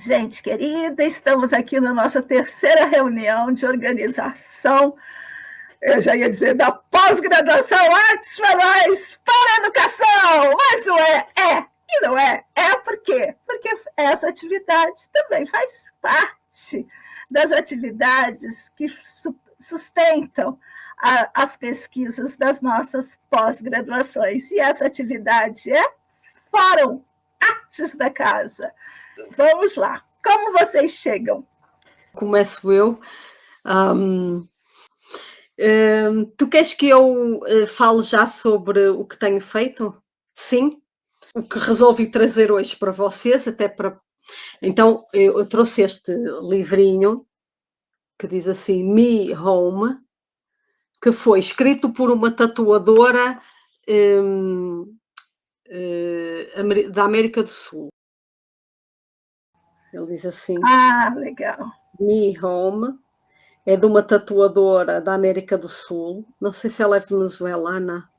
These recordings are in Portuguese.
Gente querida, estamos aqui na nossa terceira reunião de organização, eu já ia dizer, da pós-graduação Artes Manuais para a Educação, mas não é, e não é. Por quê? Porque essa atividade também faz parte das atividades que sustentam as pesquisas das nossas pós-graduações. E essa atividade é Fórum Artes da Casa. Vamos lá. Como vocês chegam? Começo eu. Tu queres que eu fale já sobre o que tenho feito? Sim. O que resolvi trazer hoje para vocês, até para... Então, eu trouxe este livrinho, que diz assim, Me Home, que foi escrito por uma tatuadora da América do Sul. Ele diz assim... legal. Me Home. É de uma tatuadora da América do Sul. Não sei se ela é venezuelana.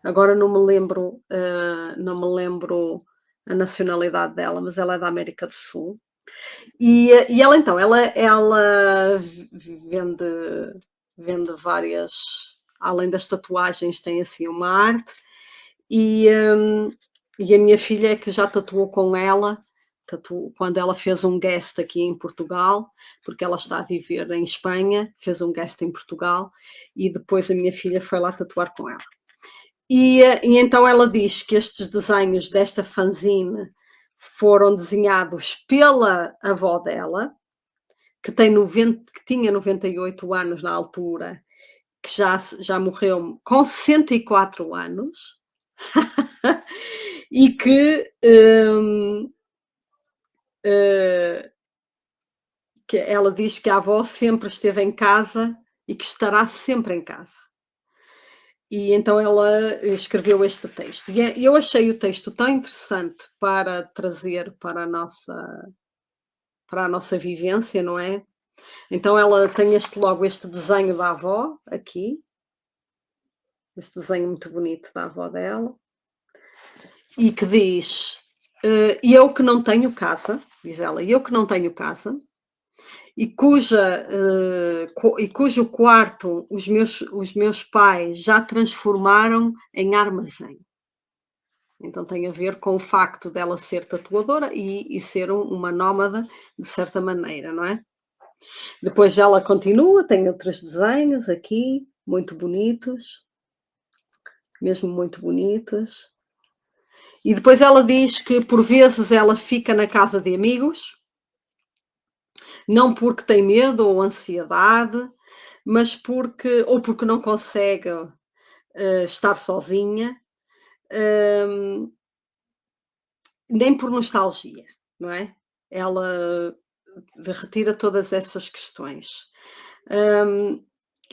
Agora não me lembro a nacionalidade dela, mas ela é da América do Sul. E ela então, ela vende várias, além das tatuagens, tem assim uma arte. E a minha filha é que já tatuou com ela, quando ela fez um guest aqui em Portugal, porque ela está a viver em Espanha, fez um guest em Portugal, e depois a minha filha foi lá tatuar com ela. E então ela diz que estes desenhos desta fanzine foram desenhados pela avó dela, que tinha 98 anos na altura, que já morreu com 64 anos, e que ela diz que a avó sempre esteve em casa e que estará sempre em casa. E então ela escreveu este texto. E eu achei o texto tão interessante para trazer para a nossa vivência, não é? Então ela tem logo este desenho da avó, aqui. Este desenho muito bonito da avó dela. E que diz, eu que não tenho casa, diz ela, eu que não tenho casa, e cujo quarto os meus pais já transformaram em armazém. Então tem a ver com o facto dela ser tatuadora e ser uma nómada, de certa maneira, não é? Depois ela continua, tem outros desenhos aqui, muito bonitos, mesmo muito bonitos. E depois ela diz que, por vezes, ela fica na casa de amigos, não porque tem medo ou ansiedade, mas porque não consegue estar sozinha, nem por nostalgia, não é? Ela retira todas essas questões.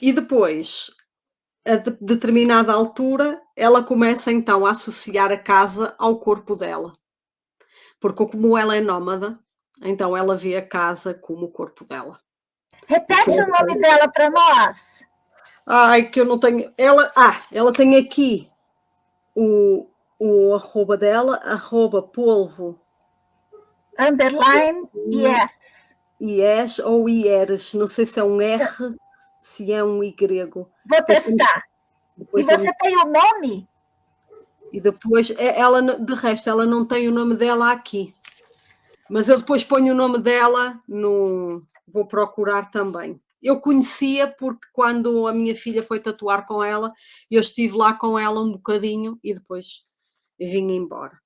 E depois, a determinada altura, ela começa então a associar a casa ao corpo dela. Porque como ela é nómada, então ela vê a casa como o corpo dela. Repete o nome dela para nós. Ai, que eu não tenho... Ela tem aqui o arroba dela, @polvo. _ yes. Yes ou IERS. Não sei se é um R, se é um Y. Vou testar. E você tem o nome? E depois, ela, de resto, ela não tem o nome dela aqui. Mas eu depois ponho o nome dela vou procurar também. Eu conhecia porque quando a minha filha foi tatuar com ela, eu estive lá com ela um bocadinho e depois vim embora.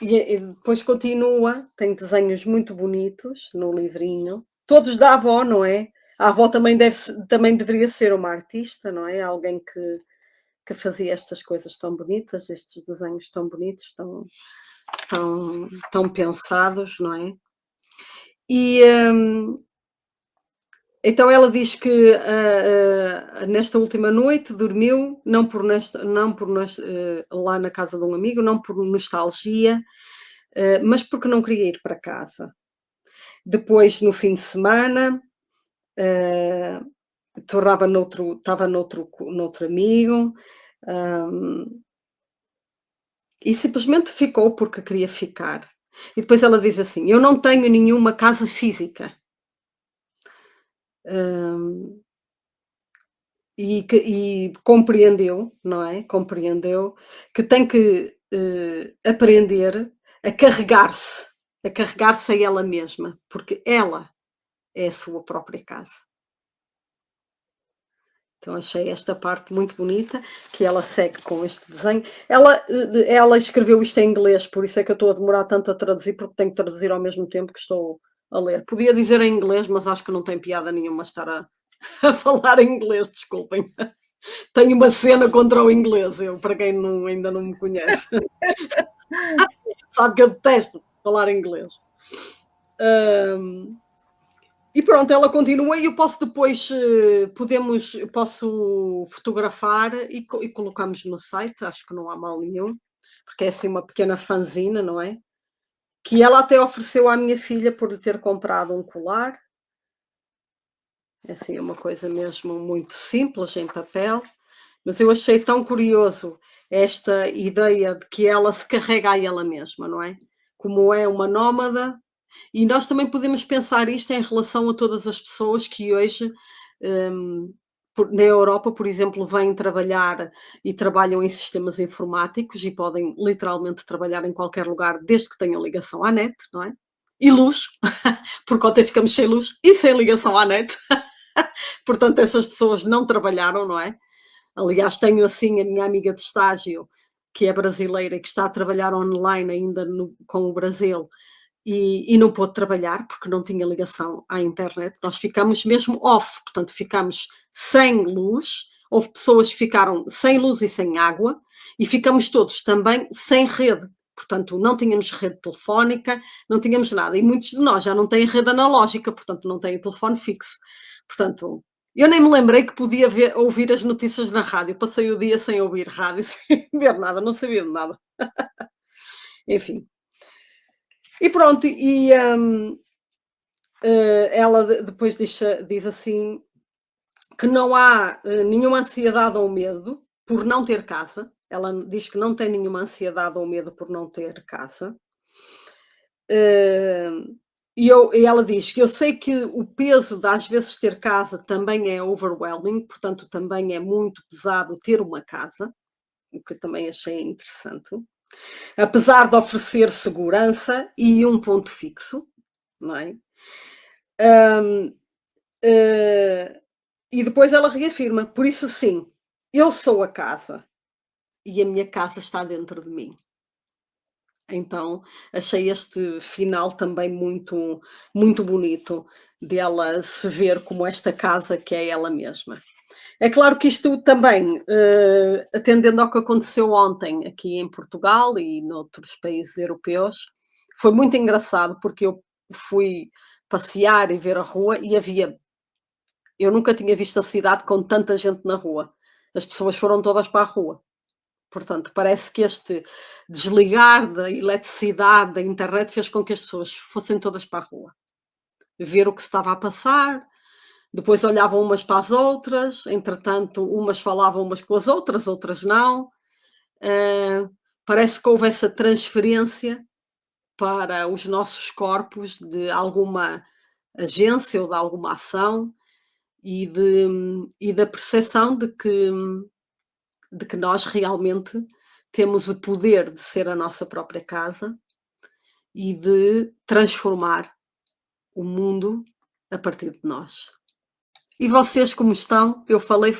E depois continua, tem desenhos muito bonitos no livrinho, todos da avó, não é? A avó também deveria ser uma artista, não é? Alguém que fazia estas coisas tão bonitas, estes desenhos tão bonitos, tão pensados, não é? E então ela diz que nesta última noite dormiu, lá na casa de um amigo, não por nostalgia, mas porque não queria ir para casa. Depois, no fim de semana, estava noutro amigo, e simplesmente ficou porque queria ficar. E depois ela diz assim: "Eu não tenho nenhuma casa física". Hum, e compreendeu, não é? Compreendeu que tem que, aprender a carregar-se a ela mesma, porque ela é a sua própria casa. Então achei esta parte muito bonita, que ela segue com este desenho. Ela escreveu isto em inglês, por isso é que eu estou a demorar tanto a traduzir, porque tenho que traduzir ao mesmo tempo que estou a ler. Podia dizer em inglês, mas acho que não tem piada nenhuma estar a a falar em inglês, desculpem. Tenho uma cena contra o inglês, eu, para quem ainda não me conhece. Sabe que eu detesto falar inglês. E pronto, ela continua e eu posso depois, posso fotografar e colocamos no site, acho que não há mal nenhum, porque é assim uma pequena fanzina, não é? Que ela até ofereceu à minha filha por lhe ter comprado um colar. É assim, é uma coisa mesmo muito simples, em papel, mas eu achei tão curioso esta ideia de que ela se carrega a ela mesma, não é? Como é uma nómada, e nós também podemos pensar isto em relação a todas as pessoas que hoje, na Europa, por exemplo, vêm trabalhar e trabalham em sistemas informáticos e podem literalmente trabalhar em qualquer lugar desde que tenham ligação à net, não é? E luz, porque ontem ficamos sem luz e sem ligação à net. Portanto, essas pessoas não trabalharam, não é? Aliás, tenho assim a minha amiga de estágio, que é brasileira e que está a trabalhar online ainda com o Brasil, e não pôde trabalhar porque não tinha ligação à internet. Nós ficamos mesmo off, portanto, ficamos sem luz. Houve pessoas que ficaram sem luz e sem água, e ficamos todos também sem rede. Portanto, não tínhamos rede telefónica, não tínhamos nada. E muitos de nós já não têm rede analógica, portanto, não têm telefone fixo. Portanto, eu nem me lembrei que podia ouvir as notícias na rádio. Passei o dia sem ouvir rádio, sem ver nada, não sabia de nada. Enfim. E pronto, ela depois diz assim que não há nenhuma ansiedade ou medo por não ter casa. Ela diz que não tem nenhuma ansiedade ou medo por não ter casa. E ela diz que eu sei que o peso de às vezes ter casa também é overwhelming, portanto também é muito pesado ter uma casa, o que eu também achei interessante. Apesar de oferecer segurança e um ponto fixo, não é? E depois ela reafirma, por isso sim, eu sou a casa e a minha casa está dentro de mim. Então, achei este final também muito, muito bonito dela se ver como esta casa que é ela mesma. É claro que isto também, atendendo ao que aconteceu ontem aqui em Portugal e noutros países europeus, foi muito engraçado porque eu fui passear e ver a rua e eu nunca tinha visto a cidade com tanta gente na rua. As pessoas foram todas para a rua. Portanto, parece que este desligar da eletricidade, da internet, fez com que as pessoas fossem todas para a rua, ver o que se estava a passar, depois olhavam umas para as outras, entretanto, umas falavam umas com as outras, outras não. Parece que houve essa transferência para os nossos corpos de alguma agência ou de alguma ação e da percepção de que nós realmente temos o poder de ser a nossa própria casa e de transformar o mundo a partir de nós. E vocês como estão? Eu falei.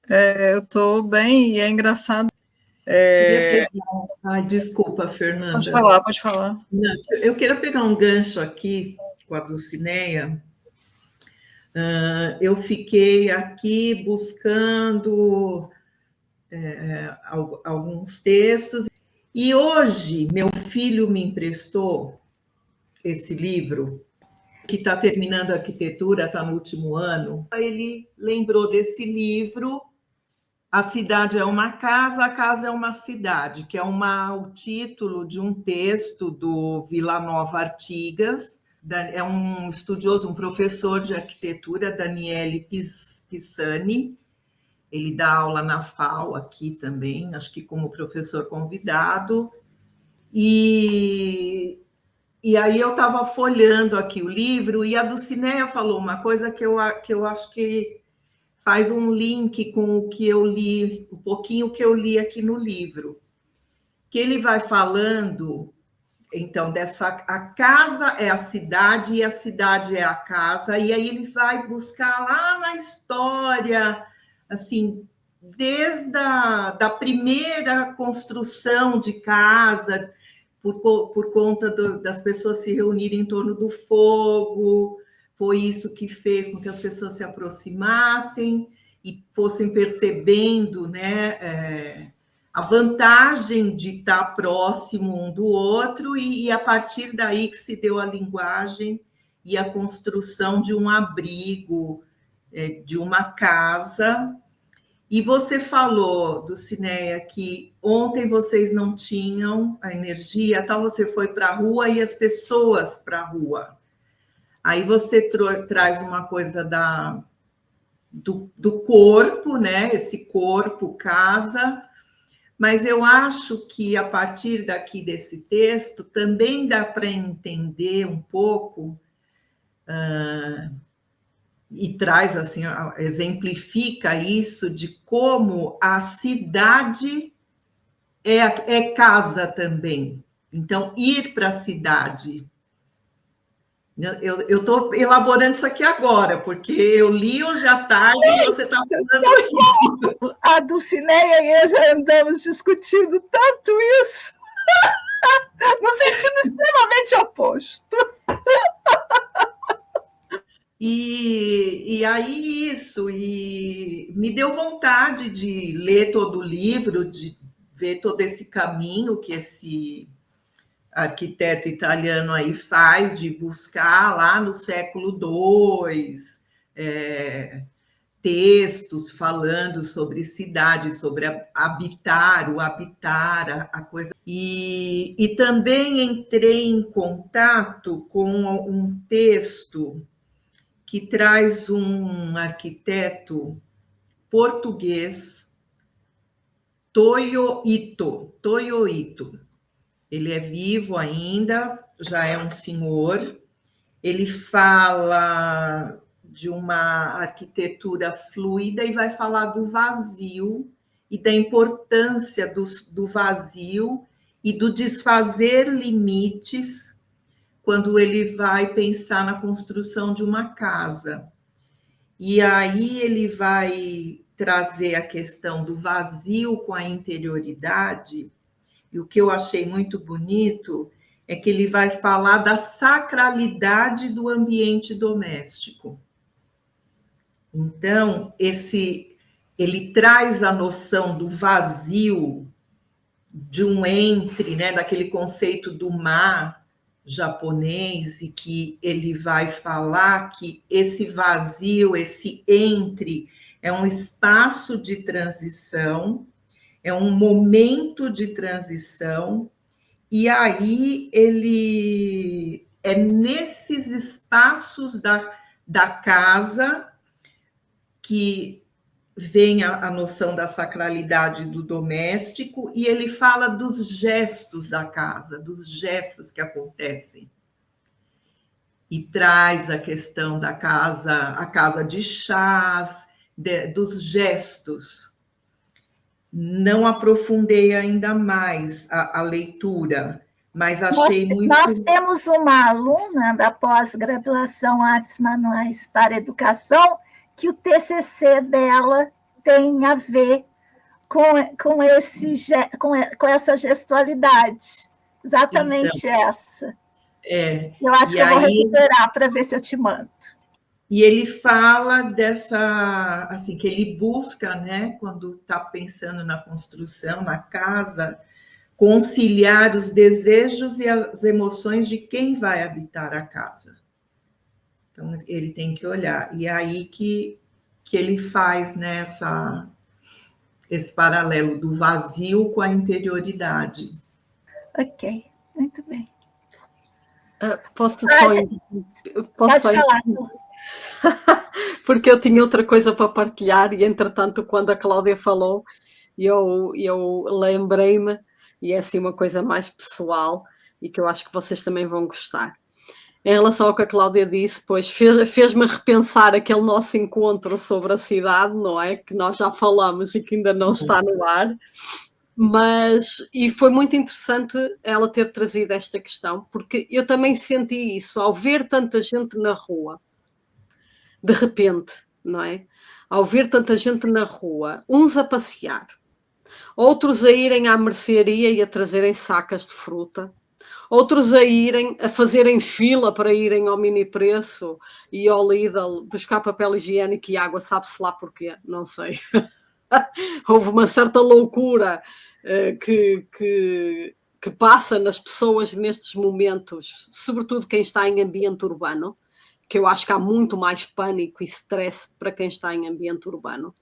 Eu estou bem e é engraçado. Desculpa, Fernanda. Pode falar. Não, eu quero pegar um gancho aqui com a Dulcineia. Eu fiquei aqui buscando alguns textos e hoje meu filho me emprestou esse livro, que está terminando a arquitetura, está no último ano. Ele lembrou desse livro, A Cidade é uma Casa, a Casa é uma Cidade, que é o título de um texto do Vilanova Artigas. É um estudioso, um professor de arquitetura, Daniele Pisani. Ele dá aula na FAO aqui também, acho que como professor convidado. E aí eu estava folheando aqui o livro, e a Dulcinea falou uma coisa que eu acho que faz um link com o que eu li, um pouquinho que eu li aqui no livro, que ele vai falando, então, a casa é a cidade e a cidade é a casa, e aí ele vai buscar lá na história, assim, desde da primeira construção de casa, por conta das pessoas se reunirem em torno do fogo, foi isso que fez com que as pessoas se aproximassem e fossem percebendo, né, a vantagem de estar próximo um do outro, e a partir daí que se deu a linguagem e a construção de um abrigo, de uma casa. E você falou, Dulcinea, que ontem vocês não tinham a energia, tal, você foi para a rua e as pessoas para a rua. Aí você traz uma coisa do corpo, né? Esse corpo, casa, mas eu acho que a partir daqui desse texto também dá para entender um pouco, e traz assim, exemplifica isso, de como a cidade é casa também. Então, ir para a cidade. Eu estou elaborando isso aqui agora, porque eu li hoje à tarde e você está falando isso. A Dulcinea e eu já andamos discutindo tanto isso, no sentido extremamente oposto. E aí isso, e me deu vontade de ler todo o livro, de ver todo esse caminho que esse arquiteto italiano aí faz, de buscar lá no século II textos falando sobre cidade, sobre habitar, o habitar, a coisa. E também entrei em contato com um texto que traz um arquiteto português, Toyo Ito. Ele é vivo ainda, já é um senhor. Ele fala de uma arquitetura fluida e vai falar do vazio e da importância do vazio e do desfazer limites quando ele vai pensar na construção de uma casa. E aí ele vai trazer a questão do vazio com a interioridade, e o que eu achei muito bonito é que ele vai falar da sacralidade do ambiente doméstico. Então, ele traz a noção do vazio, de um entre, né, daquele conceito do mar japonês, e que ele vai falar que esse vazio, esse entre, é um espaço de transição, é um momento de transição, e aí ele é nesses espaços da casa que vem a noção da sacralidade do doméstico, e ele fala dos gestos da casa, dos gestos que acontecem. E traz a questão da casa, a casa de chás, dos gestos. Não aprofundei ainda mais a leitura, mas achei muito... Nós temos uma aluna da pós-graduação Artes Manuais para Educação, que o TCC dela tem a ver com essa gestualidade, exatamente então, essa. Eu acho que eu vou recuperar para ver se eu te mando. E ele fala dessa, assim, que ele busca, né, quando está pensando na construção, na casa, conciliar os desejos e as emoções de quem vai habitar a casa. Então, ele tem que olhar. E aí que ele faz, né, esse paralelo do vazio com a interioridade. Ok, muito bem. Posso falar? Porque eu tinha outra coisa para partilhar, e entretanto, quando a Cláudia falou, eu lembrei-me e é assim uma coisa mais pessoal e que eu acho que vocês também vão gostar. Em relação ao que a Cláudia disse, pois fez-me repensar aquele nosso encontro sobre a cidade, não é? Que nós já falamos e que ainda não está no ar. E foi muito interessante ela ter trazido esta questão, porque eu também senti isso, ao ver tanta gente na rua, de repente, não é? Ao ver tanta gente na rua, uns a passear, outros a irem à mercearia e a trazerem sacas de fruta, outros a fazerem fila para irem ao Mini Preço e ao Lidl buscar papel higiênico e água, sabe-se lá porquê, não sei. Houve uma certa loucura que passa nas pessoas nestes momentos, sobretudo quem está em ambiente urbano, que eu acho que há muito mais pânico e stress para quem está em ambiente urbano.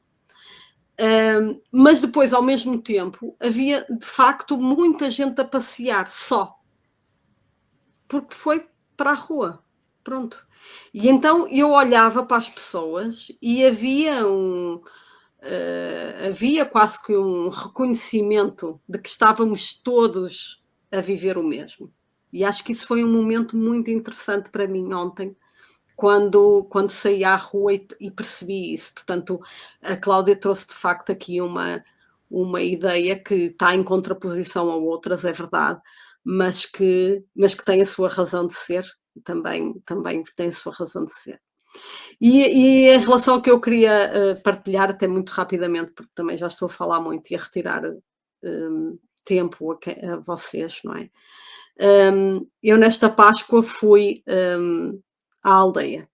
Mas depois, ao mesmo tempo, havia de facto muita gente a passear só, porque foi para a rua, pronto. E então eu olhava para as pessoas e havia quase que um reconhecimento de que estávamos todos a viver o mesmo. E acho que isso foi um momento muito interessante para mim ontem, quando saí à rua e percebi isso. Portanto, a Cláudia trouxe de facto aqui uma ideia que está em contraposição a outras, é verdade, mas que tem a sua razão de ser, também tem a sua razão de ser. E em relação ao que eu queria partilhar, até muito rapidamente, porque também já estou a falar muito e a retirar tempo a vocês, não é? Eu nesta Páscoa fui à aldeia.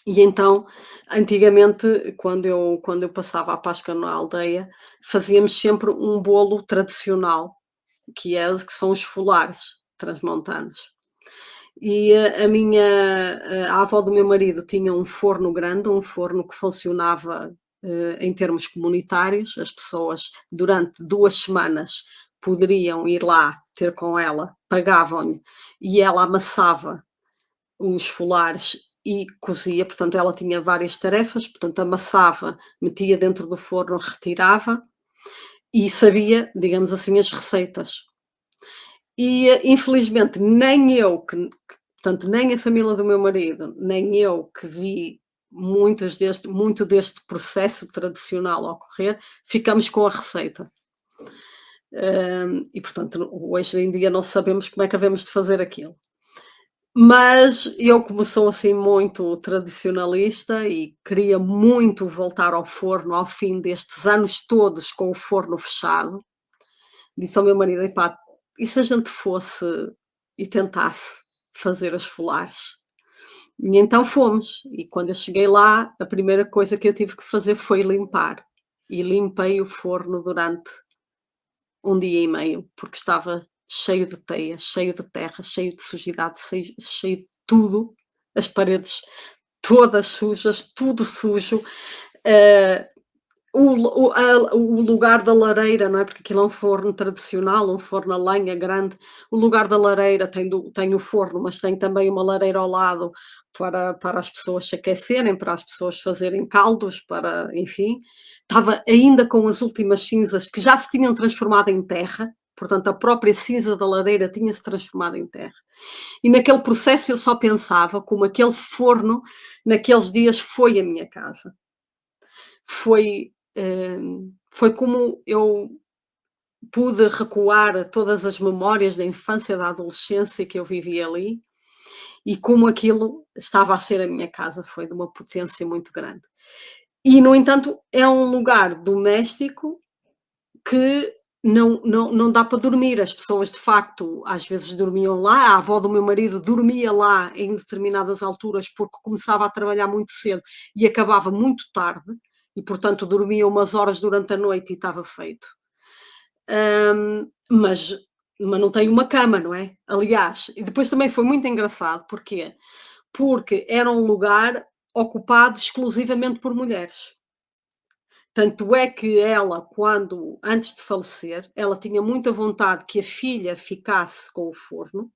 E então, antigamente, quando eu passava a Páscoa na aldeia, fazíamos sempre um bolo tradicional, que são os folares transmontanos. E a avó do meu marido tinha um forno grande, um forno que funcionava em termos comunitários. As pessoas, durante 2 semanas, poderiam ir lá ter com ela, pagavam-lhe, e ela amassava os folares e cozia. Portanto, ela tinha várias tarefas, portanto, amassava, metia dentro do forno, retirava e sabia, digamos assim, as receitas. E infelizmente portanto, nem a família do meu marido, nem eu que vi muito deste processo tradicional ocorrer, ficamos com a receita. E portanto, hoje em dia não sabemos como é que havemos de fazer aquilo. Mas eu, como sou assim muito tradicionalista e queria muito voltar ao forno ao fim destes anos todos com o forno fechado, disse ao meu marido: epá, e se a gente fosse e tentasse fazer os folares? E então fomos, e quando eu cheguei lá, a primeira coisa que eu tive que fazer foi limpar. E limpei o forno durante 1 dia e meio, porque estava cheio de teia, cheio de terra, cheio de sujidade, cheio de tudo, as paredes todas sujas, tudo sujo. O lugar da lareira, não é? Porque aquilo é um forno tradicional, um forno a lenha grande. O lugar da lareira tem o forno, mas tem também uma lareira ao lado para as pessoas se aquecerem, para as pessoas fazerem caldos, enfim. Estava ainda com as últimas cinzas que já se tinham transformado em terra, portanto a própria cinza da lareira tinha-se transformado em terra. E naquele processo eu só pensava como aquele forno, naqueles dias, foi a minha casa. Foi como eu pude recuar a todas as memórias da infância, da adolescência que eu vivi ali, e como aquilo estava a ser a minha casa. Foi de uma potência muito grande. E, no entanto, é um lugar doméstico que não dá para dormir. As pessoas, de facto, às vezes dormiam lá. A avó do meu marido dormia lá em determinadas alturas porque começava a trabalhar muito cedo e acabava muito tarde. E, portanto, dormia umas horas durante a noite e estava feito. Mas não tem uma cama, não é? Aliás, e depois também foi muito engraçado. Porquê? Porque era um lugar ocupado exclusivamente por mulheres. Tanto é que ela, antes de falecer, ela tinha muita vontade que a filha ficasse com o forno,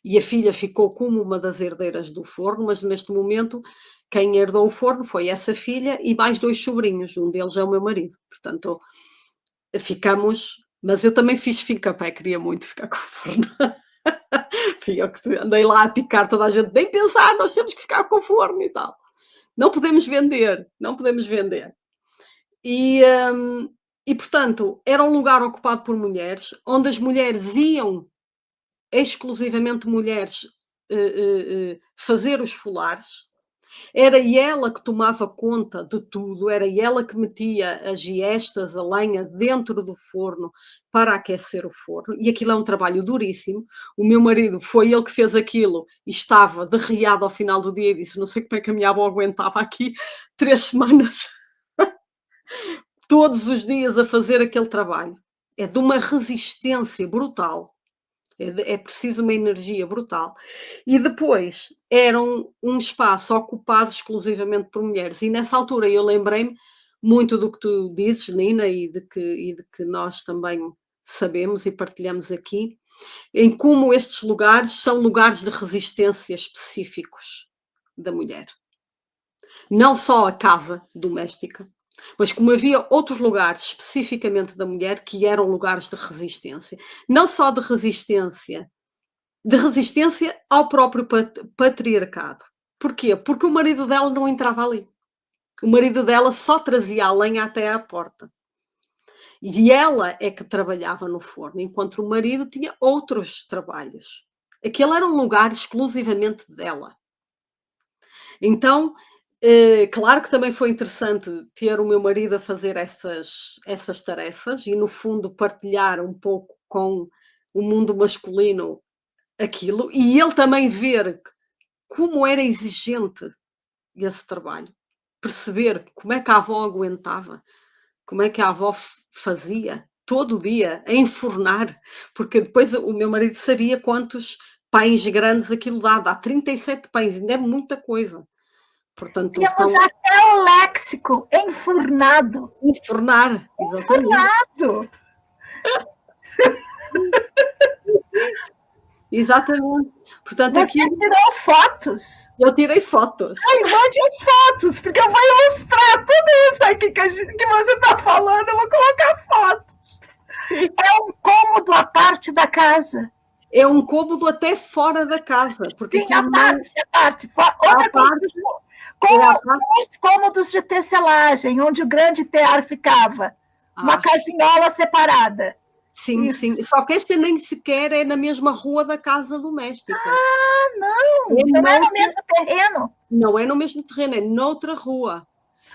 e a filha ficou como uma das herdeiras do forno, mas neste momento quem herdou o forno foi essa filha e mais 2 sobrinhos, um deles é o meu marido. Portanto, ficamos Mas eu também fiz fim-capé, queria muito ficar com o forno. Fui eu que andei lá a picar toda a gente, nem pensar, nós temos que ficar com o forno e tal. Não podemos vender, não podemos vender. E, portanto, era um lugar ocupado por mulheres, onde as mulheres iam, exclusivamente mulheres, fazer os folares. Era ela que tomava conta de tudo, era ela que metia as giestas, a lenha dentro do forno para aquecer o forno, e aquilo é um trabalho duríssimo. O meu marido foi ele que fez aquilo e estava derriado ao final do dia e disse: não sei como é que a minha avó aguentava aqui 3 semanas, todos os dias a fazer aquele trabalho. É de uma resistência brutal. É preciso uma energia brutal. E depois era um espaço ocupado exclusivamente por mulheres. E nessa altura eu lembrei-me muito do que tu dizes, Nina, e de que nós também sabemos e partilhamos aqui, em como estes lugares são lugares de resistência específicos da mulher. Não só a casa doméstica, mas como havia outros lugares especificamente da mulher que eram lugares de resistência. Não só de resistência ao próprio patriarcado. Porquê? Porque o marido dela não entrava ali. O marido dela só trazia a lenha até à porta. E ela é que trabalhava no forno, enquanto o marido tinha outros trabalhos. Aquele era um lugar exclusivamente dela. Então, claro que também foi interessante ter o meu marido a fazer essas tarefas e, no fundo, partilhar um pouco com o mundo masculino aquilo, e ele também ver como era exigente esse trabalho, perceber como é que a avó aguentava, como é que a avó fazia todo o dia a enfornar, porque depois o meu marido sabia quantos pães grandes aquilo dá 37 pães, ainda é muita coisa. Portanto, temos até o léxico, enfornado. Enfornar, exatamente. Enfornado. Exatamente. Portanto, você aqui tirou fotos? Eu tirei fotos. Ai, mande as fotos, porque eu vou ilustrar tudo isso aqui que você está falando, eu vou colocar fotos. É um cômodo à parte da casa. É um cômodo até fora da casa. Porque sim, a parte. Outra coisa, como os cômodos de tecelagem, onde o grande tear ficava. Uma casinhola separada. Sim, isso. Sim. Só que esta nem sequer é na mesma rua da casa doméstica. Não! Não é no mesmo terreno? Não é no mesmo terreno, é noutra rua.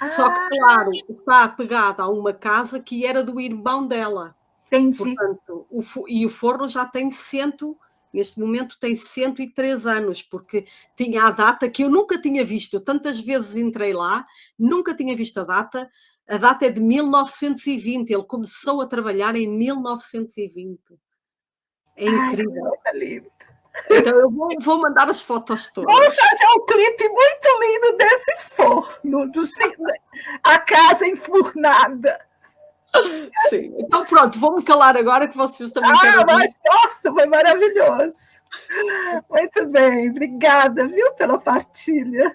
Só que, claro, está apegada a uma casa que era do irmão dela. Entendi. Portanto, o forno já tem neste momento tem 103 anos, porque tinha a data que eu nunca tinha visto. Eu tantas vezes entrei lá, nunca tinha visto a data. A data é de 1920. Ele começou a trabalhar em 1920. É incrível. Ai, lindo. Então eu vou mandar as fotos todas. Vamos fazer um clipe muito lindo desse forno, a casa enfurnada. Sim. Então pronto, vou-me calar agora que vocês também querem. Mas nossa, foi maravilhoso. Muito bem, obrigada, viu, pela partilha.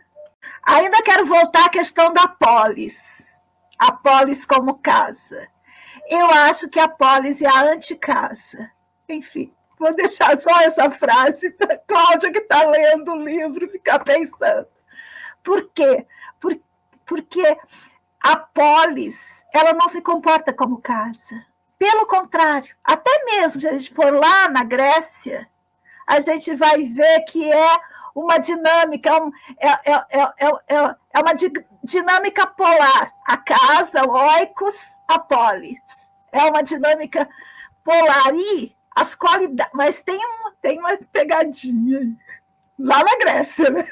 Ainda quero voltar à questão da polis. A polis como casa. Eu acho que a polis é a anticasa. Enfim, vou deixar só essa frase para a Cláudia, que está lendo o livro, ficar pensando. Por quê? Porque a polis, ela não se comporta como casa. Pelo contrário, até mesmo se a gente for lá na Grécia, a gente vai ver que é uma dinâmica, é uma dinâmica polar. A casa, o oikos, a polis. É uma dinâmica polar. E as qualidades... Mas tem uma pegadinha lá na Grécia, né?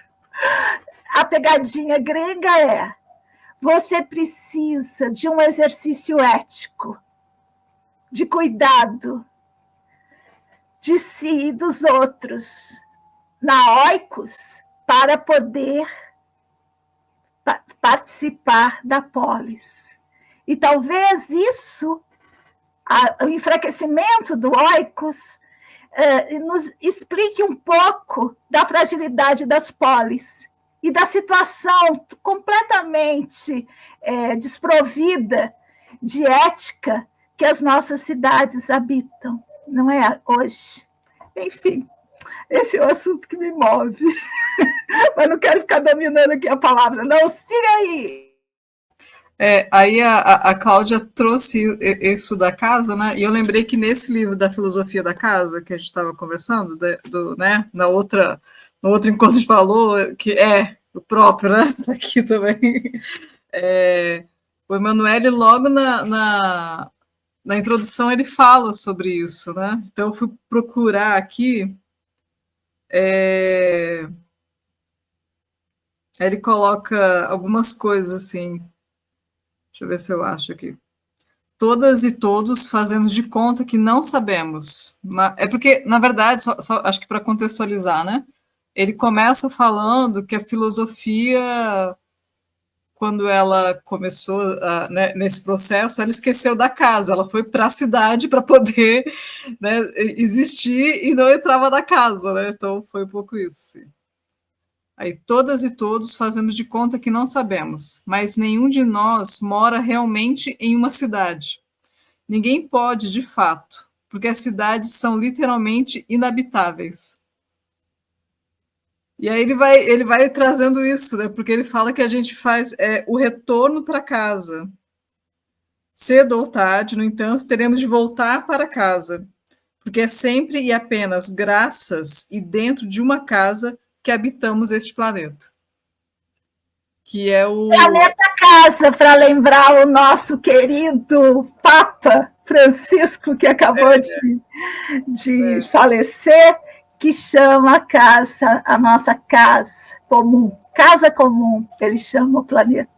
A pegadinha grega é: você precisa de um exercício ético, de cuidado de si e dos outros, na oikos, para poder participar da polis. E talvez isso, o enfraquecimento do oikos, nos explique um pouco da fragilidade das polis e da situação completamente desprovida de ética que as nossas cidades habitam, não é hoje. Enfim, esse é o assunto que me move. Mas não quero ficar dominando aqui a palavra, não. Siga aí! Aí a Cláudia trouxe isso da casa, né? E eu lembrei que nesse livro da Filosofia da Casa, que a gente estava conversando, né? No outro encontro a gente falou, que é o próprio, né? Está aqui também. O Emanuele, logo na introdução, ele fala sobre isso, né? Então, eu fui procurar aqui. Ele coloca algumas coisas assim. Deixa eu ver se eu acho aqui. Todas e todos fazemos de conta que não sabemos. É porque, na verdade, só acho que para contextualizar, né? Ele começa falando que a filosofia, quando ela começou né, nesse processo, ela esqueceu da casa, ela foi para a cidade para poder, né, existir e não entrava na casa, né? Então foi um pouco isso. Sim. Aí, todas e todos fazemos de conta que não sabemos, mas nenhum de nós mora realmente em uma cidade. Ninguém pode, de fato, porque as cidades são literalmente inabitáveis. E aí ele vai trazendo isso, né? Porque ele fala que a gente faz o retorno para casa. Cedo ou tarde, no entanto, teremos de voltar para casa, porque é sempre e apenas graças e dentro de uma casa que habitamos este planeta. Que é o Planeta Casa, para lembrar o nosso querido Papa Francisco, que acabou de falecer, que chama a casa, a nossa casa comum, ele chama o planeta.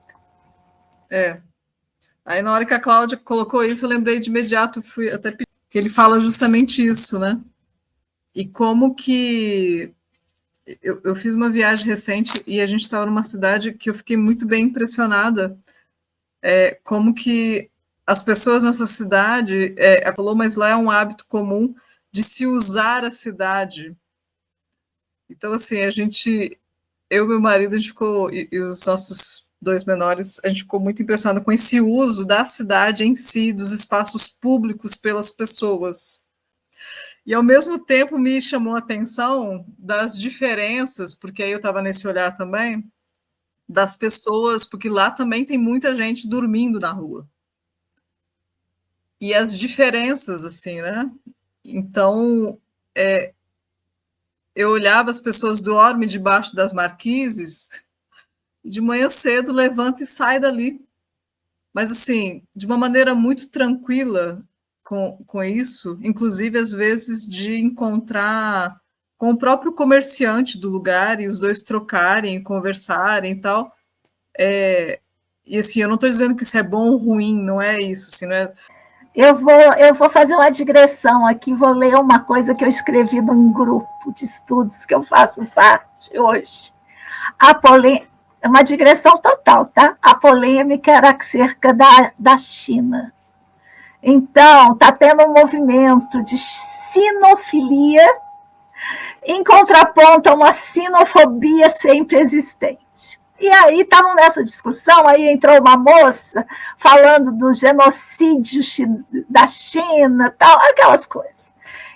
Aí, na hora que a Cláudia colocou isso, eu lembrei de imediato, fui até pedir, que ele fala justamente isso, né? E como que eu fiz uma viagem recente e a gente estava numa cidade que eu fiquei muito bem impressionada, como que as pessoas nessa cidade, falou, mas lá é um hábito comum de se usar a cidade. Então, assim, eu e meu marido, a gente ficou, e os nossos 2 menores, a gente ficou muito impressionado com esse uso da cidade em si, dos espaços públicos pelas pessoas. E, ao mesmo tempo, me chamou a atenção das diferenças, porque aí eu estava nesse olhar também, das pessoas, porque lá também tem muita gente dormindo na rua. E as diferenças, assim, né? Então, eu olhava, as pessoas dormem debaixo das marquises, e de manhã cedo levanta e sai dali. Mas, assim, de uma maneira muito tranquila, com isso, inclusive, às vezes, de encontrar com o próprio comerciante do lugar e os dois trocarem, conversarem e tal. E, assim, eu não estou dizendo que isso é bom ou ruim, não é isso, assim, não é... Eu vou fazer uma digressão aqui, vou ler uma coisa que eu escrevi num grupo de estudos que eu faço parte hoje. É uma digressão total, tá? A polêmica era acerca da China. Então, está tendo um movimento de sinofilia em contraponto a uma sinofobia sempre existente. E aí estavam nessa discussão, aí entrou uma moça falando do genocídio da China, tal, aquelas coisas.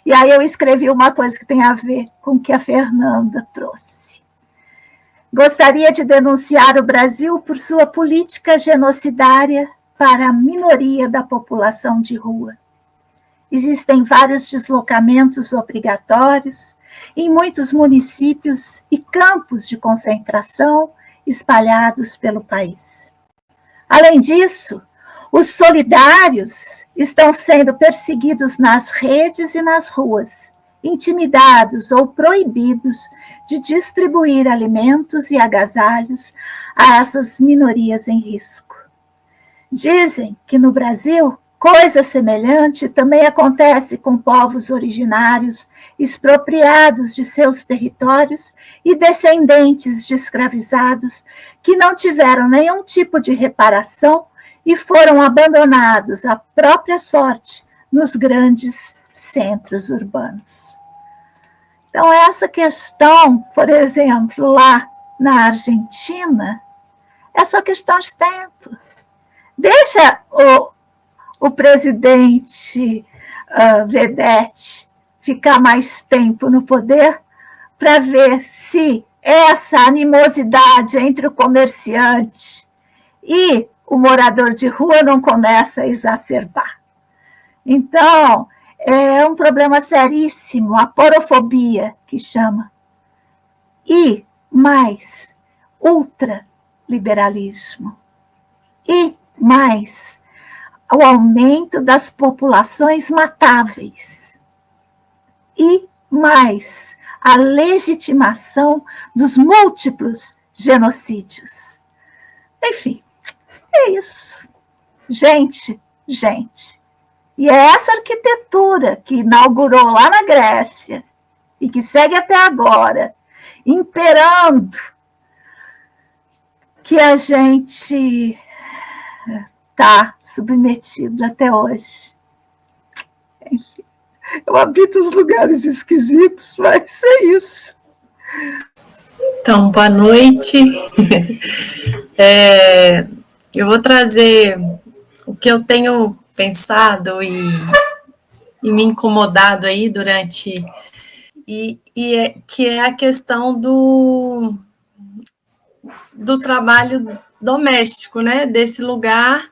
E aí eu escrevi uma coisa que tem a ver com o que a Fernanda trouxe. Gostaria de denunciar o Brasil por sua política genocidária para a minoria da população de rua. Existem vários deslocamentos obrigatórios em muitos municípios e campos de concentração espalhados pelo país. Além disso, os solidários estão sendo perseguidos nas redes e nas ruas, intimidados ou proibidos de distribuir alimentos e agasalhos a essas minorias em risco. Dizem que no Brasil, coisa semelhante também acontece com povos originários expropriados de seus territórios e descendentes de escravizados que não tiveram nenhum tipo de reparação e foram abandonados à própria sorte nos grandes centros urbanos. Então, essa questão, por exemplo, lá na Argentina, é só questão de tempo. Deixa o presidente Vedete ficar mais tempo no poder, para ver se essa animosidade entre o comerciante e o morador de rua não começa a exacerbar. Então, é um problema seríssimo, a porofobia, que chama. E mais, ultraliberalismo. E mais, o aumento das populações matáveis. E mais, a legitimação dos múltiplos genocídios. Enfim, é isso. Gente. E é essa arquitetura que inaugurou lá na Grécia e que segue até agora, imperando, que a gente está submetido até hoje. Enfim, eu habito uns lugares esquisitos, mas é isso. Então, boa noite. Eu vou trazer o que eu tenho pensado e me incomodado aí durante... que é a questão do trabalho doméstico, né? Desse lugar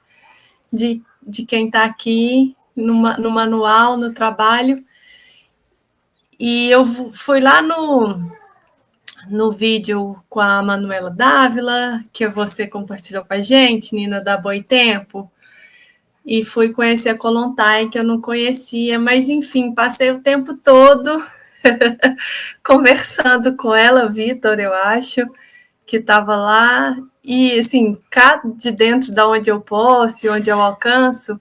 de quem está aqui no manual, no trabalho. E eu fui lá no vídeo com a Manuela Dávila, que você compartilhou com a gente, Nina da Boitempo, e fui conhecer a Kollontai, que eu não conhecia, mas, enfim, passei o tempo todo conversando com ela, Vitor, eu acho, que estava lá, e, assim, cá de dentro de onde eu posso, onde eu alcanço,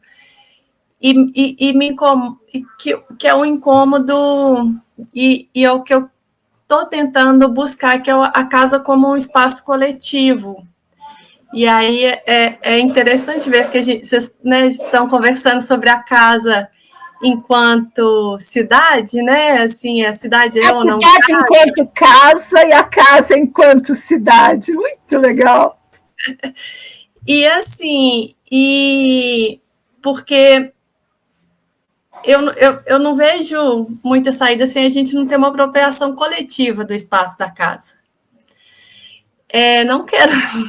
que é um incômodo, e é o que eu estou tentando buscar, que é a casa como um espaço coletivo. E aí é interessante ver que vocês, né, estão conversando sobre a casa enquanto cidade, né? Assim, a cidade é ou não casa. A cidade enquanto casa e a casa enquanto cidade. Muito legal. E assim, porque eu não vejo muita saída sem a gente não ter uma apropriação coletiva do espaço da casa.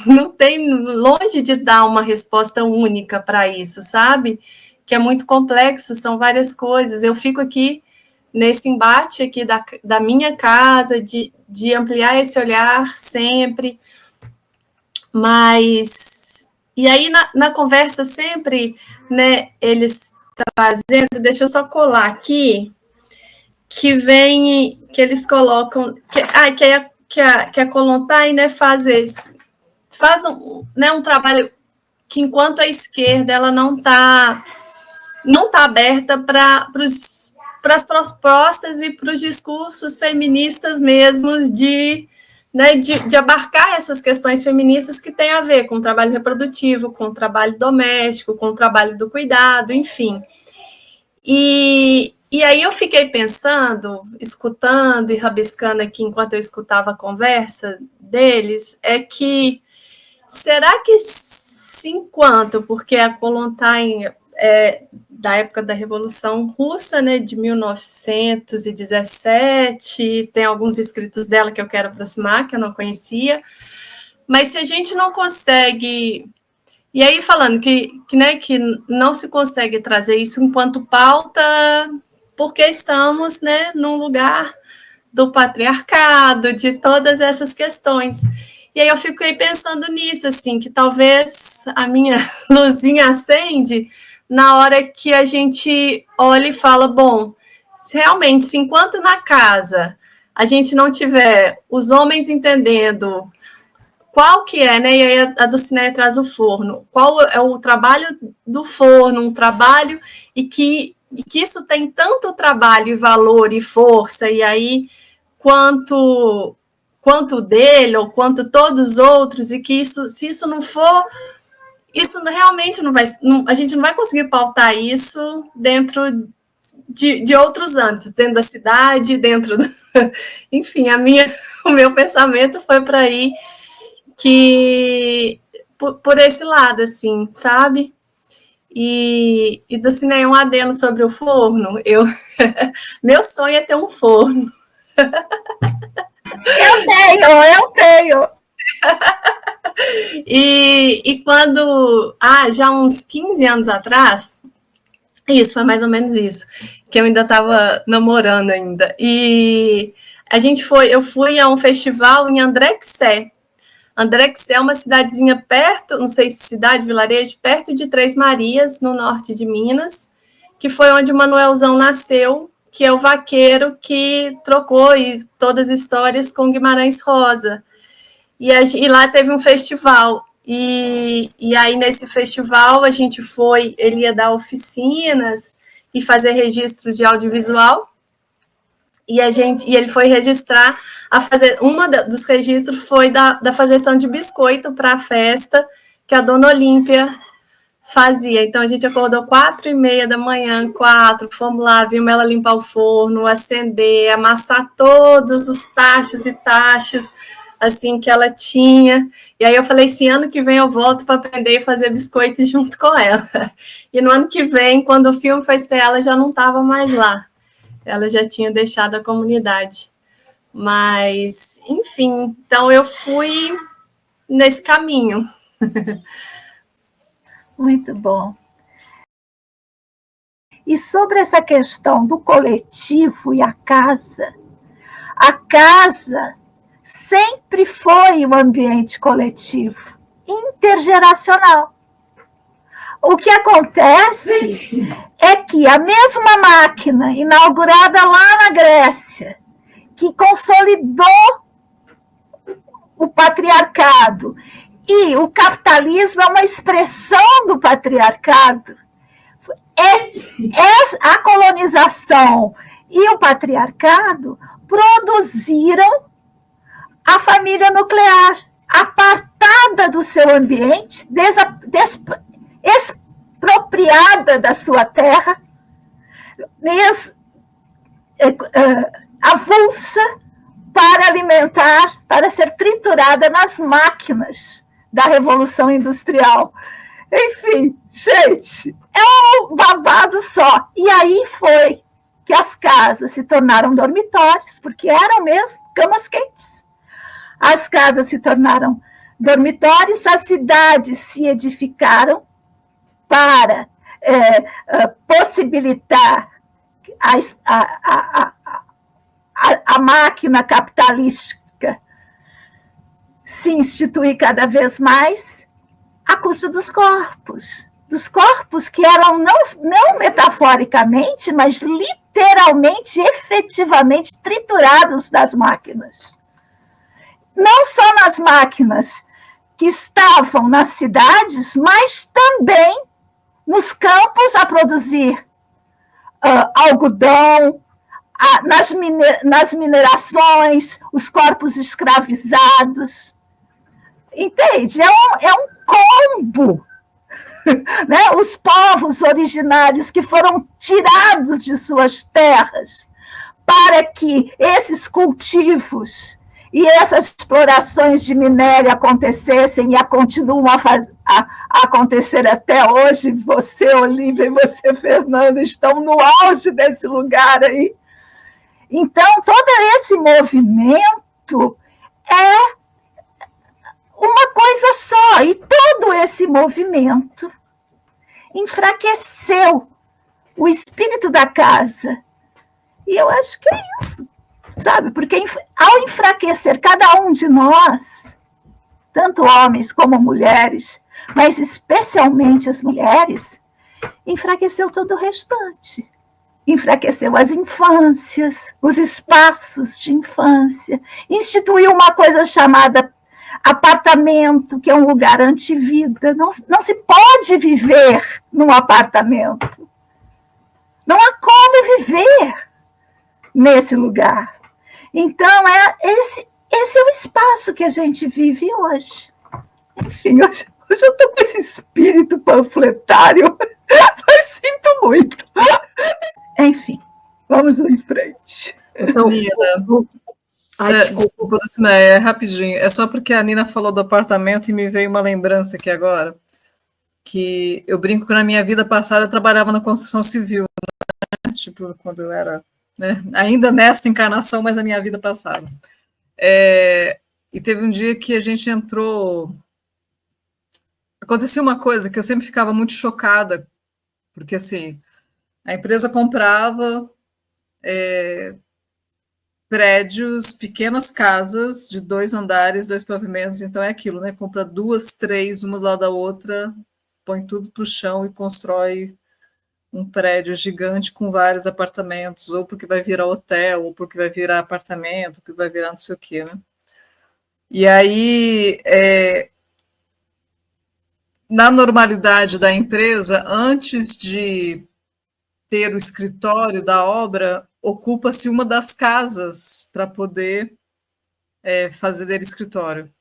Não tem longe de dar uma resposta única para isso, sabe? Que é muito complexo, são várias coisas. Eu fico aqui nesse embate aqui da minha casa, de ampliar esse olhar sempre, mas... E aí, na conversa sempre, né, eles trazendo, deixa eu só colar aqui, que eles colocam, que a Kollontai, né, faz um trabalho que, enquanto a esquerda ela não tá aberta para as propostas e para os discursos feministas mesmos de abarcar essas questões feministas que têm a ver com o trabalho reprodutivo, com o trabalho doméstico, com o trabalho do cuidado, enfim. E aí eu fiquei pensando, escutando e rabiscando aqui enquanto eu escutava a conversa deles, é que será que porque a Kollontai é da época da Revolução Russa, né, de 1917, tem alguns escritos dela que eu quero aproximar, que eu não conhecia, mas se a gente não consegue... E aí falando que não se consegue trazer isso enquanto pauta, porque estamos, né, num lugar do patriarcado, de todas essas questões. E aí eu fiquei pensando nisso, assim, que talvez a minha luzinha acende na hora que a gente olha e fala, bom, realmente, enquanto na casa a gente não tiver os homens entendendo qual que é, né? E aí a Dulcinea traz o forno. Qual é o trabalho do forno, um trabalho e que isso tem tanto trabalho e valor e força, e aí quanto dele ou quanto todos os outros, e que se isso não for, isso realmente não vai, a gente não vai conseguir pautar isso dentro de outros âmbitos, dentro da cidade, enfim, o meu pensamento foi para aí, que por esse lado, assim, sabe? E Dulcinea, um adendo sobre o forno. Meu sonho é ter um forno. Eu tenho. E quando, já uns 15 anos atrás, isso, foi mais ou menos isso, que eu ainda estava namorando ainda. E eu fui a um festival em André-Quissé. André-Quissé é uma cidadezinha perto, não sei se cidade, vilarejo, perto de Três Marias, no norte de Minas, que foi onde o Manuelzão nasceu, que é o vaqueiro que trocou e todas as histórias com Guimarães Rosa. E lá teve um festival. E aí, nesse festival, a gente foi, ele ia dar oficinas e fazer registros de audiovisual. E ele foi registrar, dos registros foi da fazeção de biscoito para a festa que a Dona Olímpia fazia. Então, a gente acordou 4h30 da manhã, fomos lá, vimos ela limpar o forno, acender, amassar todos os tachos e tachos, assim, que ela tinha. E aí eu falei, esse ano que vem eu volto para aprender a fazer biscoito junto com ela. E no ano que vem, quando o filme foi estrear, ela já não estava mais lá. Ela já tinha deixado a comunidade. Mas, enfim, então eu fui nesse caminho. Muito bom. E sobre essa questão do coletivo e a casa sempre foi um ambiente coletivo, intergeracional. O que acontece é que a mesma máquina inaugurada lá na Grécia, que consolidou o patriarcado, e o capitalismo é uma expressão do patriarcado, a colonização e o patriarcado produziram a família nuclear, apartada do seu ambiente, expropriada da sua terra, avulsa para alimentar, para ser triturada nas máquinas da Revolução Industrial. Enfim, gente, é um babado só. E aí foi que as casas se tornaram dormitórios, porque eram mesmo camas quentes. As casas se tornaram dormitórios, as cidades se edificaram para possibilitar a máquina capitalística se instituir cada vez mais à custa dos corpos que eram não metaforicamente, mas literalmente, efetivamente triturados das máquinas. Não só nas máquinas que estavam nas cidades, mas também nos campos a produzir algodão, nas minerações, os corpos escravizados. Entende? É um combo. Né? Os povos originários que foram tirados de suas terras para que esses cultivos e essas explorações de minério acontecessem e continuam a acontecer até hoje. Você, Olívia, e você, Fernando, estão no auge desse lugar aí. Então, todo esse movimento é uma coisa só, e todo esse movimento enfraqueceu o espírito da casa. E eu acho que é isso, sabe? Porque ao enfraquecer cada um de nós, tanto homens como mulheres, mas especialmente as mulheres, enfraqueceu todo o restante. Enfraqueceu as infâncias, os espaços de infância, instituiu uma coisa chamada apartamento, que é um lugar antivida. Não se pode viver num apartamento. Não há como viver nesse lugar. Então, esse é o espaço que a gente vive hoje. Enfim, hoje eu estou com esse espírito panfletário, mas sinto muito. Enfim, vamos em frente. Então, desculpa, Dulcinea, rapidinho. É só porque a Nina falou do apartamento e me veio uma lembrança aqui agora. que eu brinco que na minha vida passada eu trabalhava na construção civil, né? Tipo, quando eu era, né? Ainda nessa encarnação, mas na minha vida passada. E teve um dia que a gente entrou... Aconteceu uma coisa que eu sempre ficava muito chocada, porque, assim, a empresa comprava prédios, pequenas casas de 2 andares, 2 pavimentos, então é aquilo, né? Compra 2, 3, uma do lado da outra, põe tudo para o chão e constrói um prédio gigante com vários apartamentos, ou porque vai virar hotel, ou porque vai virar apartamento, ou porque vai virar não sei o quê, né? E aí, na normalidade da empresa, antes de ter o escritório da obra, ocupa-se uma das casas para poder fazer dele escritório.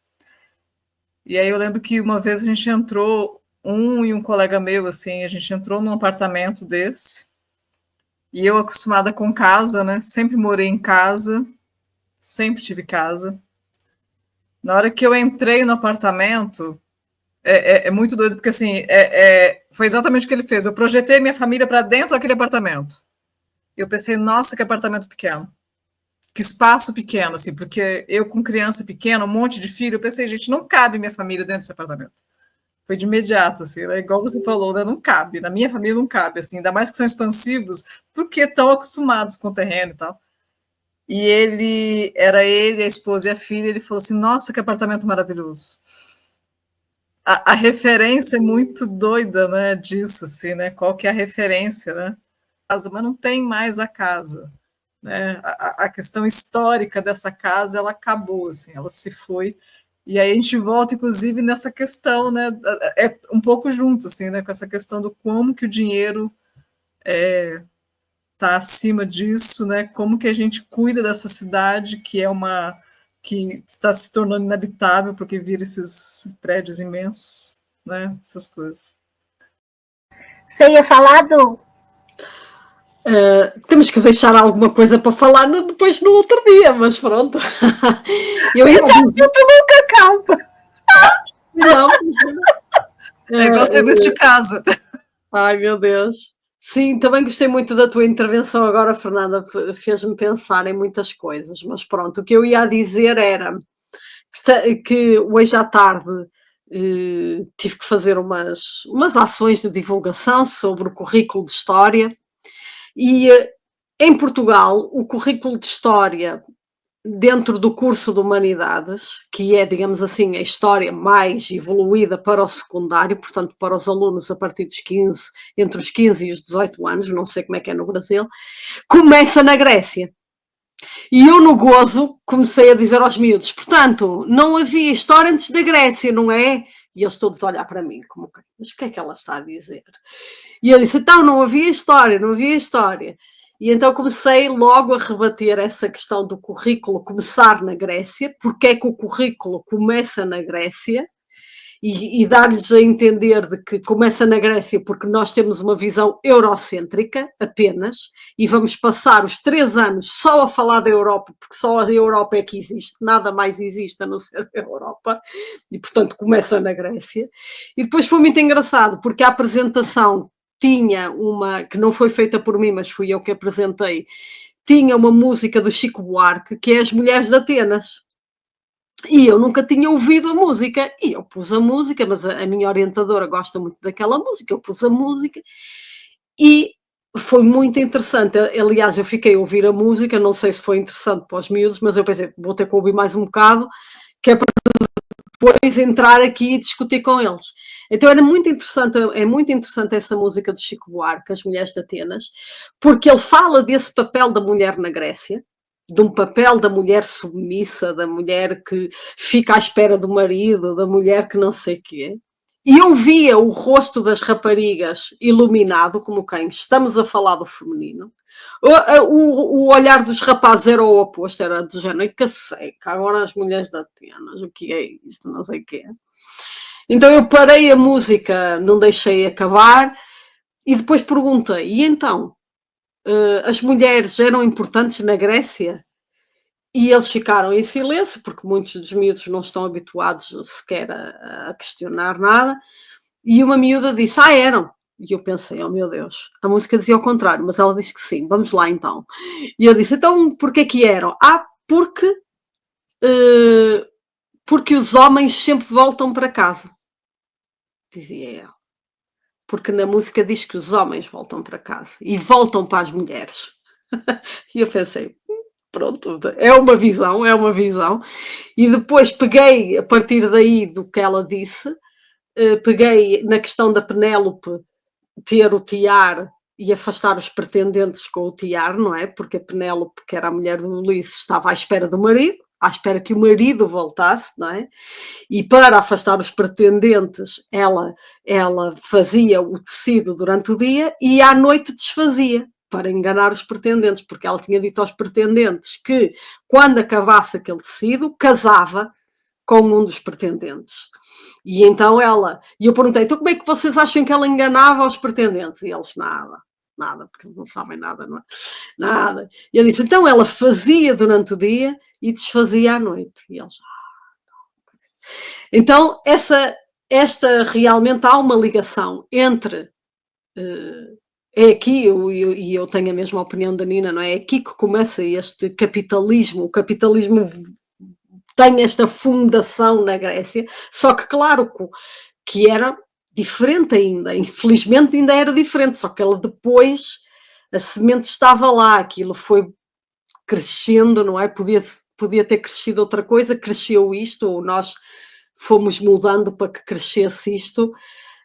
E aí eu lembro que uma vez a gente entrou, e um colega meu, assim, a gente entrou num apartamento desse, e eu acostumada com casa, né? Sempre morei em casa, sempre tive casa. Na hora que eu entrei no apartamento, é muito doido, porque assim, foi exatamente o que ele fez. Eu projetei minha família para dentro daquele apartamento. Eu pensei, nossa, que apartamento pequeno. Que espaço pequeno, assim, porque eu com criança pequena, um monte de filho, eu pensei, gente, não cabe minha família dentro desse apartamento. Foi de imediato, assim, né? Igual você falou, né? Não cabe, na minha família não cabe, assim, ainda mais que são expansivos, porque estão acostumados com o terreno e tal. E ele, a esposa e a filha, ele falou assim, nossa, que apartamento maravilhoso. A referência é muito doida, né, disso, assim, né? Qual que é a referência, né? Mas não tem mais a casa. Né? A questão histórica dessa casa, ela acabou, assim, ela se foi, e aí a gente volta, inclusive, nessa questão, né, um pouco junto, assim, né, com essa questão do como que o dinheiro está acima disso, né, como que a gente cuida dessa cidade, que está se tornando inabitável, porque vira esses prédios imensos, né, essas coisas. Você ia falar do... Temos que deixar alguma coisa para falar depois no outro dia, mas pronto. Eu ia dizer... nunca acaba. Não. É igual serviço de casa. Ai, meu Deus. Sim, também gostei muito da tua intervenção agora, Fernanda, fez-me pensar em muitas coisas, mas pronto, o que eu ia dizer era que hoje à tarde tive que fazer umas ações de divulgação sobre o currículo de História. E em Portugal, o currículo de História, dentro do curso de Humanidades, que é, digamos assim, a história mais evoluída para o secundário, portanto, para os alunos a partir dos 15, entre os 15 e os 18 anos, não sei como é que é no Brasil, começa na Grécia. E eu, no gozo, comecei a dizer aos miúdos, portanto, não havia história antes da Grécia, não é? E eles todos a olhar para mim, como, mas o que é que ela está a dizer? E eu disse, então, não havia história, não havia história. E então comecei logo a rebater essa questão do currículo começar na Grécia, porque é que o currículo começa na Grécia, e dar-lhes a entender de que começa na Grécia porque nós temos uma visão eurocêntrica apenas, e vamos passar os 3 anos só a falar da Europa, porque só a Europa é que existe, nada mais existe a não ser a Europa, e portanto começa na Grécia. E depois foi muito engraçado, porque a apresentação tinha uma, que não foi feita por mim, mas fui eu que apresentei, tinha uma música do Chico Buarque, que é As Mulheres de Atenas. E eu nunca tinha ouvido a música, e eu pus a música, mas a minha orientadora gosta muito daquela música, eu pus a música, e foi muito interessante. Aliás, eu fiquei a ouvir a música, não sei se foi interessante para os miúdos, mas eu pensei, vou ter que ouvir mais um bocado, que é para depois entrar aqui e discutir com eles. Então é muito interessante essa música de Chico Buarque, As Mulheres de Atenas, porque ele fala desse papel da mulher na Grécia, de um papel da mulher submissa, da mulher que fica à espera do marido, da mulher que não sei o quê. E eu via o rosto das raparigas iluminado, como quem estamos a falar do feminino. O olhar dos rapazes era o oposto, era do género, que seca, agora as mulheres de Atenas, o que é isto, não sei o quê. Então eu parei a música, não deixei acabar, e depois perguntei, e então, as mulheres eram importantes na Grécia? E eles ficaram em silêncio, porque muitos dos miúdos não estão habituados sequer a questionar nada. E uma miúda disse, eram. E eu pensei, oh meu Deus, a música dizia ao contrário, mas ela disse que sim, vamos lá então. E eu disse, então porquê que eram? Porque os homens sempre voltam para casa. Dizia ela. Porque na música diz que os homens voltam para casa e voltam para as mulheres. E eu pensei, pronto, é uma visão. E depois peguei, a partir daí do que ela disse, peguei na questão da Penélope ter o tiar e afastar os pretendentes com o tiar, não é? Porque a Penélope, que era a mulher do Ulisses, estava à espera do marido, à espera que o marido voltasse, não é? E para afastar os pretendentes, ela fazia o tecido durante o dia e à noite desfazia, para enganar os pretendentes, porque ela tinha dito aos pretendentes que, quando acabasse aquele tecido, casava com um dos pretendentes. E então e eu perguntei, então como é que vocês acham que ela enganava os pretendentes? E eles, nada, porque não sabem nada, não é? Nada. E eu disse, então ela fazia durante o dia e desfazia à noite. E eles, Então, esta realmente há uma ligação entre... é aqui, e eu tenho a mesma opinião da Nina, não é? É aqui que começa este capitalismo. O capitalismo tem esta fundação na Grécia, só que claro que era diferente ainda, infelizmente ainda era diferente, só que ela depois, a semente estava lá, aquilo foi crescendo, não é? Podia ter crescido outra coisa, cresceu isto, ou nós fomos mudando para que crescesse isto,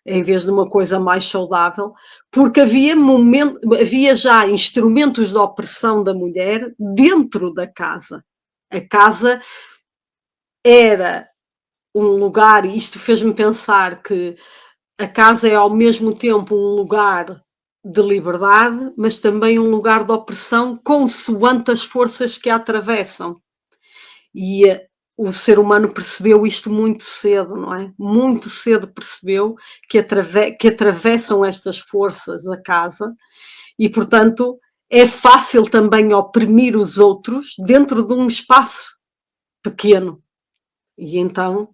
em vez de uma coisa mais saudável, porque havia já instrumentos de opressão da mulher dentro da casa. A casa era um lugar, e isto fez-me pensar que a casa é ao mesmo tempo um lugar de liberdade, mas também um lugar de opressão consoante as forças que a atravessam. E o ser humano percebeu isto muito cedo, não é? Muito cedo percebeu que atravessam estas forças a casa e, portanto, é fácil também oprimir os outros dentro de um espaço pequeno. E então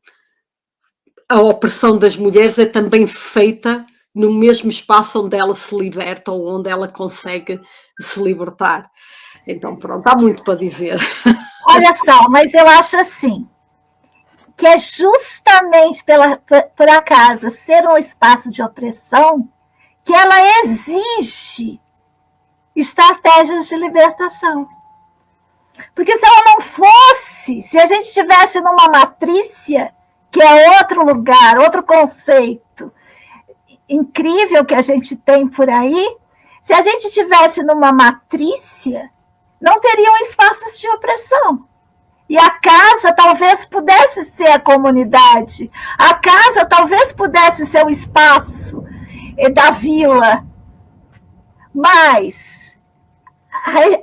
a opressão das mulheres é também feita no mesmo espaço onde ela se liberta ou onde ela consegue se libertar. Então, pronto, há muito para dizer. Olha só, mas eu acho assim, que é justamente por a casa ser um espaço de opressão que ela exige estratégias de libertação. Porque se ela não fosse, se a gente estivesse numa matrícia, que é outro lugar, outro conceito incrível que a gente tem por aí, se a gente estivesse numa matrícia, não teriam espaços de opressão. E a casa talvez pudesse ser a comunidade, a casa talvez pudesse ser o espaço da vila, mas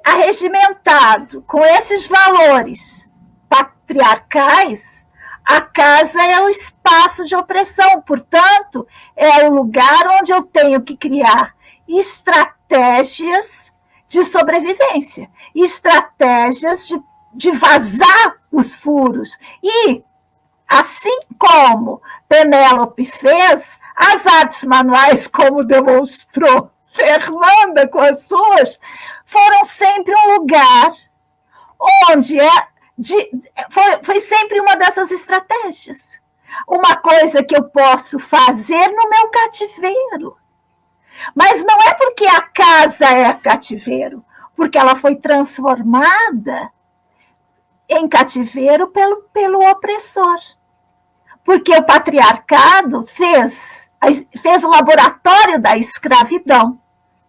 arregimentado com esses valores patriarcais, a casa é o espaço de opressão, portanto, é o lugar onde eu tenho que criar estratégias de sobrevivência, estratégias de vazar os furos. E, assim como Penélope fez, as artes manuais, como demonstrou Fernanda com as suas, foram sempre um lugar onde foi sempre uma dessas estratégias. Uma coisa que eu posso fazer no meu cativeiro. Mas não é porque a casa é cativeiro, porque ela foi transformada em cativeiro pelo opressor. Porque o patriarcado fez o laboratório da escravidão,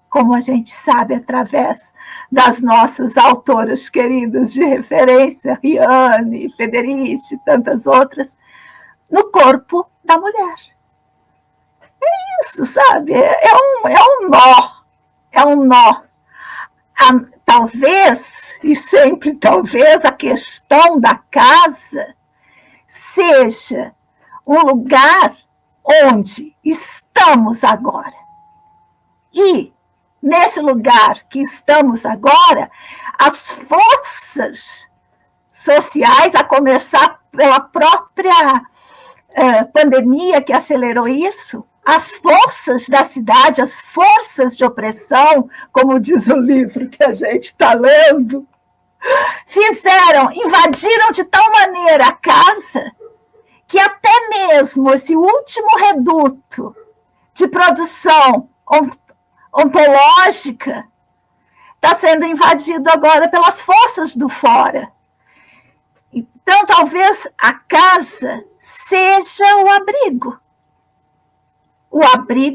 como a gente sabe através das nossas autoras queridas de referência, Riane, Federici e tantas outras, no corpo da mulher. É isso, sabe? É um nó. É um nó. Talvez, e sempre talvez, a questão da casa seja um lugar onde estamos agora. E, nesse lugar que estamos agora, as forças sociais, a começar pela própria pandemia que acelerou isso, as forças da cidade, as forças de opressão, como diz o livro que a gente está lendo, invadiram de tal maneira a casa que até mesmo esse último reduto de produção ontológica está sendo invadido agora pelas forças do fora. Então, talvez a casa seja o abrigo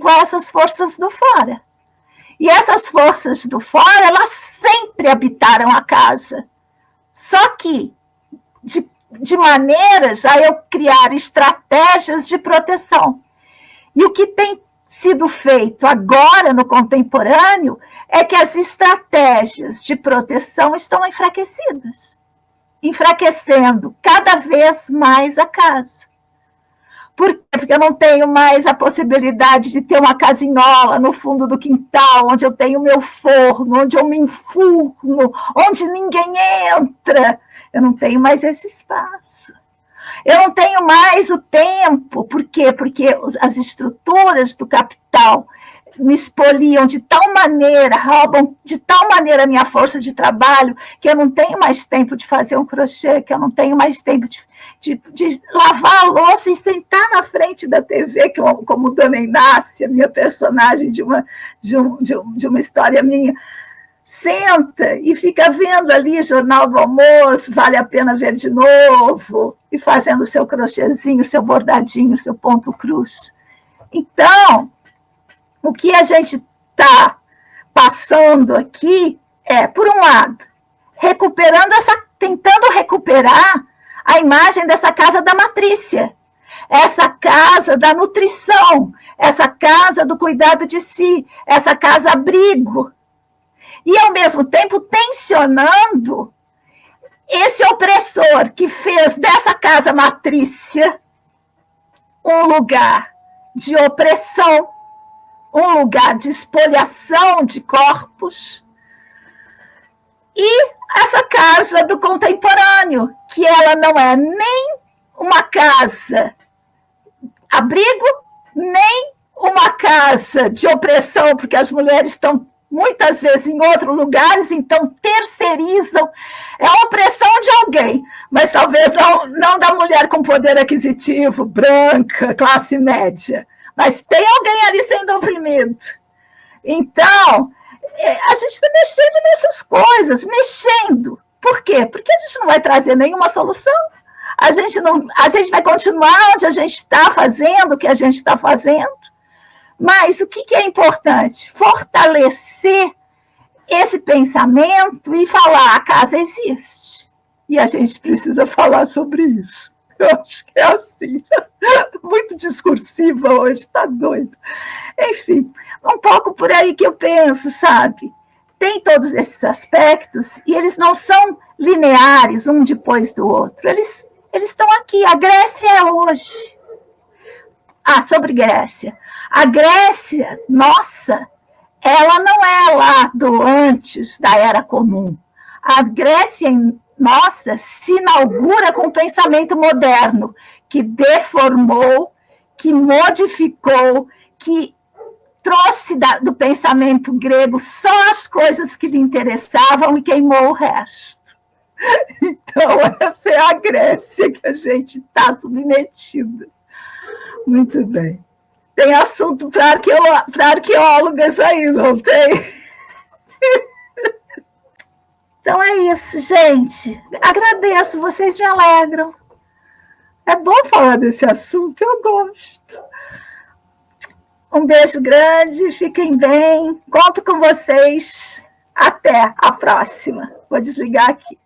a essas forças do fora. E essas forças do fora, elas sempre habitaram a casa. Só que, de maneiras a eu criar estratégias de proteção. E o que tem sido feito agora, no contemporâneo, é que as estratégias de proteção estão enfraquecendo cada vez mais a casa. Por quê? Porque eu não tenho mais a possibilidade de ter uma casinhola no fundo do quintal, onde eu tenho meu forno, onde eu me enfurno, onde ninguém entra. Eu não tenho mais esse espaço. Eu não tenho mais o tempo. Por quê? Porque as estruturas do capital me espoliam de tal maneira, roubam de tal maneira a minha força de trabalho, que eu não tenho mais tempo de fazer um crochê, que eu não tenho mais tempo de lavar a louça e sentar na frente da TV, como Dona Inácia, minha personagem de uma história minha, senta e fica vendo ali Jornal do Almoço, Vale a Pena Ver de Novo, e fazendo o seu crochêzinho, seu bordadinho, seu ponto cruz. Então, o que a gente está passando aqui é, por um lado, tentando recuperar a imagem dessa casa da matrícia, essa casa da nutrição, essa casa do cuidado de si, essa casa abrigo, e, ao mesmo tempo, tensionando esse opressor que fez dessa casa matrícia um lugar de opressão, um lugar de espoliação de corpos, e essa casa do contemporâneo, que ela não é nem uma casa abrigo, nem uma casa de opressão, porque as mulheres estão muitas vezes em outros lugares, então terceirizam. É a opressão de alguém, mas talvez não da mulher com poder aquisitivo, branca, classe média. Mas tem alguém ali sendo oprimido. Então, a gente está mexendo nessas coisas, mexendo. Por quê? Porque a gente não vai trazer nenhuma solução. A gente vai continuar onde a gente está fazendo o que a gente está fazendo. Mas o que é importante? Fortalecer esse pensamento e falar: a casa existe. E a gente precisa falar sobre isso. Eu acho que é assim. Muito discursiva hoje, está doido. Enfim, um pouco por aí que eu penso, sabe? Tem todos esses aspectos e eles não são lineares, um depois do outro. Eles estão aqui. A Grécia é hoje. Sobre Grécia. A Grécia, nossa, ela não é lá do antes da Era Comum. A Grécia, nossa, se inaugura com o pensamento moderno, que deformou, que modificou, que trouxe do pensamento grego só as coisas que lhe interessavam e queimou o resto. Então, essa é a Grécia que a gente está submetida. Muito bem. Tem assunto para arqueólogas aí, não tem? Então é isso, gente. Agradeço, vocês me alegram. É bom falar desse assunto, eu gosto. Um beijo grande, fiquem bem. Conto com vocês. Até a próxima. Vou desligar aqui.